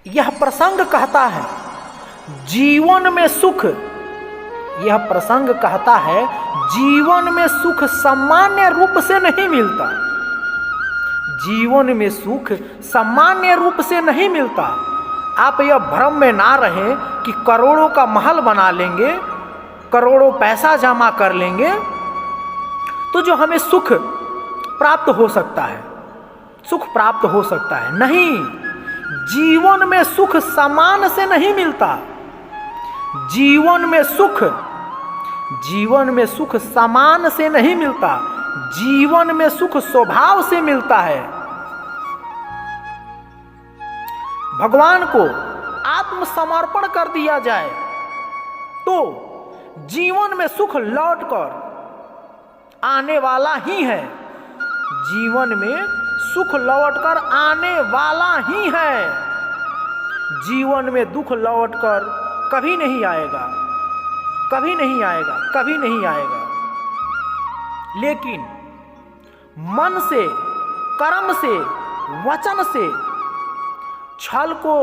यह प्रसंग कहता है जीवन में सुख, यह प्रसंग कहता है जीवन में सुख सामान्य रूप से नहीं मिलता, जीवन में सुख सामान्य रूप से नहीं मिलता। आप यह भ्रम में ना रहें कि करोड़ों का महल बना लेंगे, करोड़ों पैसा जमा कर लेंगे तो जो हमें सुख प्राप्त हो सकता है, सुख प्राप्त हो सकता है। नहीं, जीवन में सुख समान से नहीं मिलता। जीवन में सुख, जीवन में सुख समान से नहीं मिलता, जीवन में सुख स्वभाव से मिलता है। भगवान को आत्मसमर्पण कर दिया जाए तो जीवन में सुख लौटकर आने वाला ही है, जीवन में सुख लौटकर आने वाला ही है। जीवन में दुख लौटकर कभी नहीं आएगा, कभी नहीं आएगा, कभी नहीं आएगा। लेकिन मन से, कर्म से, वचन से छल को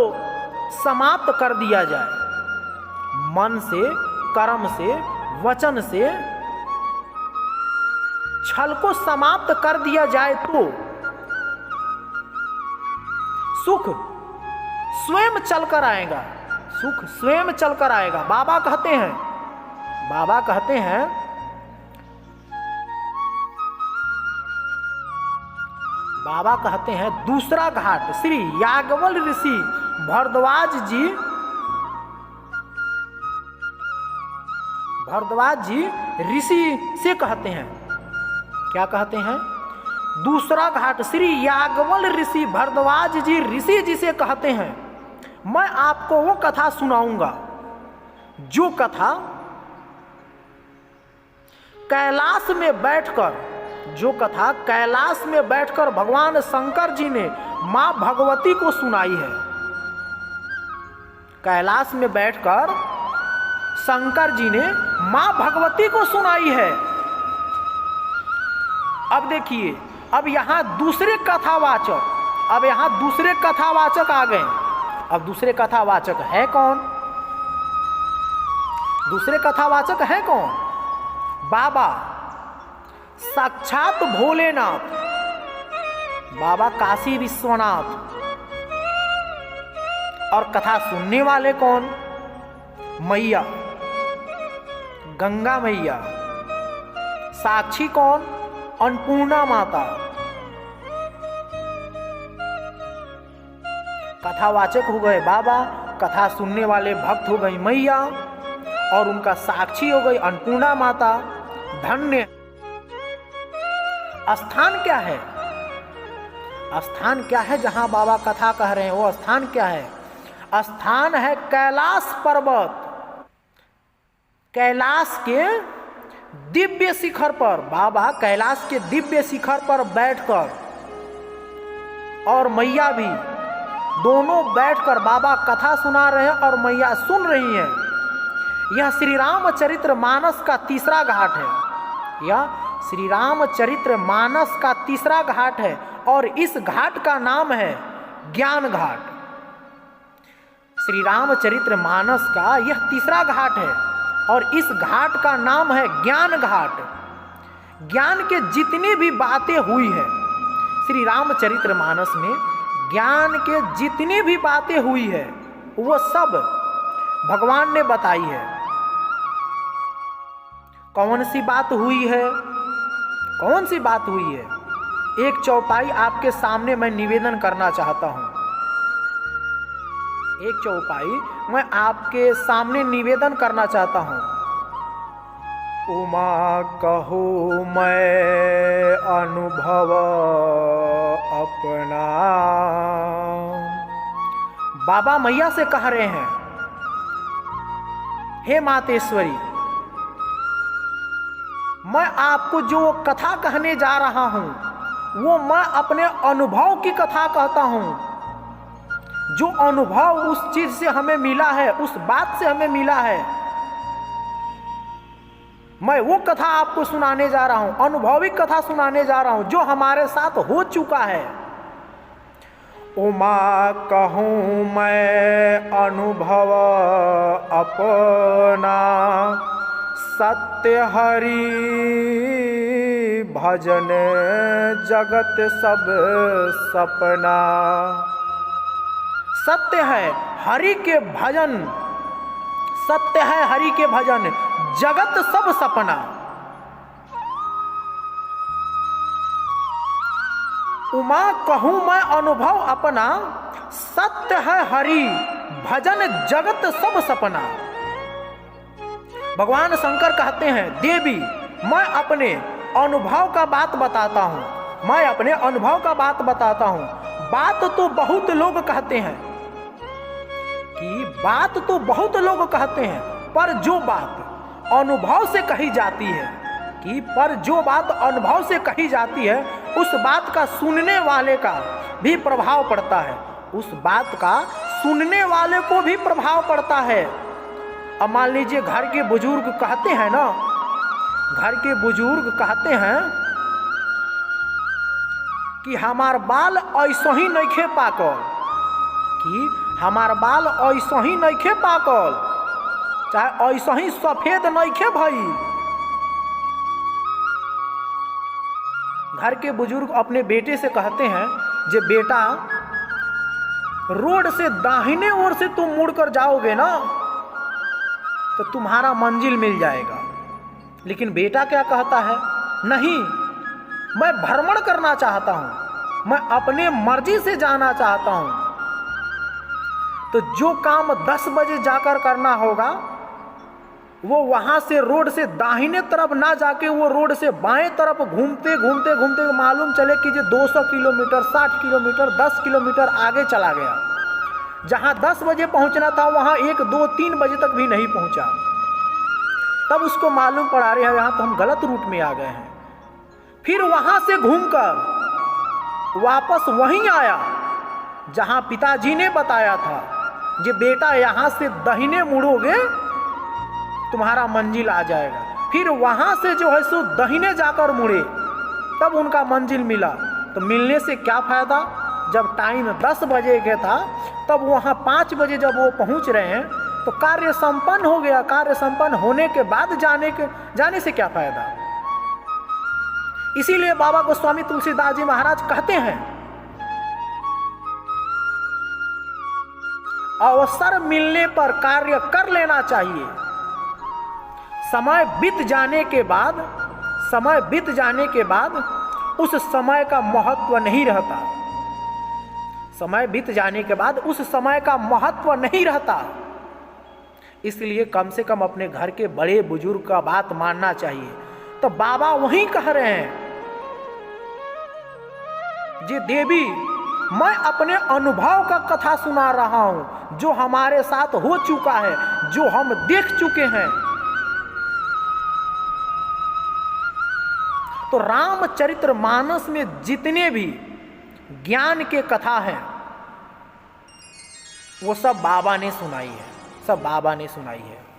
समाप्त कर दिया जाए, मन से, कर्म से, वचन से छल को समाप्त कर दिया जाए तो सुख स्वयं चलकर आएगा, सुख स्वयं चलकर आएगा। बाबा कहते हैं, बाबा कहते हैं बाबा कहते हैं दूसरा घाट श्री याज्ञवल्क्य ऋषि भारद्वाज जी ऋषि से कहते हैं, क्या कहते हैं? दूसरा घाट श्री याज्ञवल्क्य ऋषि भारद्वाज जी ऋषि जी से कहते हैं, मैं आपको वो कथा सुनाऊंगा जो कथा कैलाश में बैठकर, जो कथा कैलाश में बैठकर भगवान शंकर जी ने मां भगवती को सुनाई है। कैलाश में बैठकर शंकर जी ने मां भगवती को सुनाई है। अब देखिए, अब यहां दूसरे कथावाचक, अब यहां दूसरे कथावाचक आ गए। अब दूसरे कथावाचक है कौन? दूसरे कथावाचक है कौन? बाबा साक्षात भोलेनाथ, बाबा काशी विश्वनाथ। और कथा सुनने वाले कौन? मैया, गंगा मैया। साक्षी कौन? अन्नपूर्णा माता। कथावाचक हो गए बाबा, कथा सुनने वाले भक्त हो गई मैया, और उनका साक्षी हो गई अन्नपूर्णा माता। धन्य। स्थान क्या है? स्थान क्या है जहां बाबा कथा कह रहे हैं? वो स्थान क्या है? स्थान है कैलाश पर्वत, कैलाश के दिव्य शिखर पर। बाबा कैलाश के दिव्य शिखर पर बैठकर, और मैया भी, दोनों बैठकर बाबा कथा सुना रहे हैं और मैया सुन रही हैं। यह श्री रामचरित्र मानस का तीसरा घाट है, यह श्री रामचरित्र मानस का तीसरा घाट है, और इस घाट का नाम है ज्ञान घाट। श्री रामचरित्र मानस का यह तीसरा घाट है और इस घाट का नाम है ज्ञान घाट। ज्ञान के जितनी भी बातें हुई है श्री रामचरित्र मानस में, ज्ञान के जितनी भी बातें हुई है वो सब भगवान ने बताई है। कौन सी बात हुई है? कौन सी बात हुई है? एक चौपाई आपके सामने मैं निवेदन करना चाहता हूं। एक चौपाई मैं आपके सामने निवेदन करना चाहता हूं। उमा कहो मैं अनुभव अपना। बाबा मैया से कह रहे हैं, हे मातेश्वरी, मैं आपको जो कथा कहने जा रहा हूं वो मैं अपने अनुभव की कथा कहता हूं। जो अनुभव उस चीज से हमें मिला है, उस बात से हमें मिला है, मैं वो कथा आपको सुनाने जा रहा हूं, अनुभविक कथा सुनाने जा रहा हूं जो हमारे साथ हो चुका है। उमा कहूँ मैं अनुभव अपना, सत्य हरि भजन जगत सब सपना। सत्य है हरि के भजन, सत्य है हरि के भजन, जगत सब सपना। उमा कहूँ मैं अनुभव अपना, सत्य है हरि भजन जगत सब सपना। भगवान शंकर कहते हैं, देवी मैं अपने अनुभव का बात बताता हूँ, मैं अपने अनुभव का बात बताता हूँ। बात तो बहुत लोग कहते हैं कि बात तो बहुत लोग कहते हैं, पर जो बात अनुभव से कही जाती है कि पर जो बात अनुभव से कही जाती है, उस बात का सुनने वाले का भी प्रभाव पड़ता है, उस बात का सुनने वाले को भी प्रभाव पड़ता है। अब मान लीजिए घर के बुजुर्ग कहते हैं ना, घर के बुजुर्ग कहते हैं कि हमार बाल ऐसा ही नइखे पाकल, कि हमार बाल ऐसा ही नइखे पाकल, चाहे ऐसा ही सफेद नइखे भइल। घर के बुजुर्ग अपने बेटे से कहते हैं, जे बेटा रोड से दाहिने ओर से तुम मुड़कर जाओगे ना तो तुम्हारा मंजिल मिल जाएगा। लेकिन बेटा क्या कहता है, नहीं मैं भ्रमण करना चाहता हूं, मैं अपने मर्जी से जाना चाहता हूं। तो जो काम 10 बजे जाकर करना होगा, वो वहां से रोड से दाहिने तरफ ना जाके वो रोड से बाएं तरफ घूमते घूमते घूमते मालूम चले कि जो 200 किलोमीटर 60 किलोमीटर 10 किलोमीटर आगे चला गया। जहां 10 बजे पहुंचना था वहां 1 2 3 बजे तक भी नहीं पहुंचा। तब उसको मालूम पड़ा, रहे यहाँ तो हम गलत रूट में आ गए हैं। फिर वहां से घूमकर वापस वहीं आया जहां पिताजी ने बताया था, जे बेटा यहां से दाहिने मुड़ोगे तुम्हारा मंजिल आ जाएगा। फिर वहां से जो है सो दाहिने जाकर मुड़े, तब उनका मंजिल मिला। तो मिलने से क्या फायदा, जब टाइम 10 बजे के था तब वहां 5 बजे जब वो पहुंच रहे हैं तो कार्य संपन्न हो गया। कार्य संपन्न होने के बाद जाने से क्या फायदा। इसीलिए बाबा गोस्वामी तुलसीदास जी महाराज कहते हैं, अवसर मिलने पर कार्य कर लेना चाहिए। समय बीत जाने के बाद उस समय का महत्व नहीं रहता। समय बीत जाने के बाद उस समय का महत्व नहीं रहता। इसलिए कम से कम अपने घर के बड़े बुजुर्ग का बात मानना चाहिए। तो बाबा वहीं कह रहे हैं, जी देवी मैं अपने अनुभव का कथा सुना रहा हूं, जो हमारे साथ हो चुका है, जो हम देख चुके हैं। तो रामचरितमानस में जितने भी ज्ञान के कथा हैं वो सब बाबा ने सुनाई है, सब बाबा ने सुनाई है।